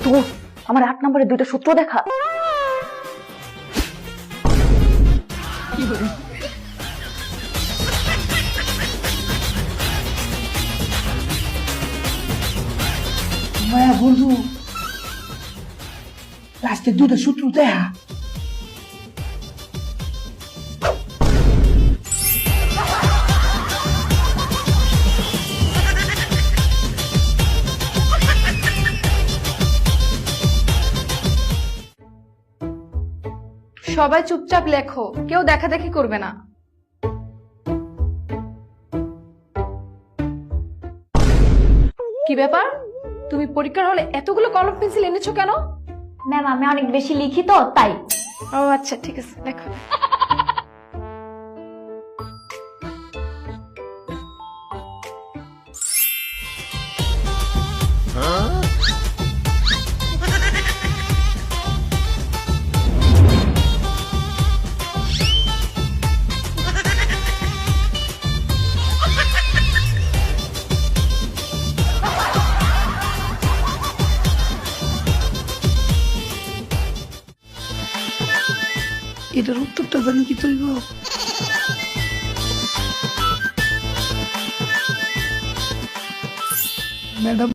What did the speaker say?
দোষ আমার 8 নম্বরের 2টা সূত্র দেখা। মায়া বন্ধু লাস্টে 2টা সূত্র দেখা। সবাই চুপচাপ লেখো, কেউ দেখাদেখি করবে না। কি ব্যাপার, তুমি পরীক্ষার হলে এতগুলো কলম পেন্সিল এনেছো কেন? ম্যাম আমি অনেক বেশি লিখি তো তাই। ও আচ্ছা, ঠিক আছে, লেখো। এটার উত্তরটা জানি কি তৈব। ম্যাডাম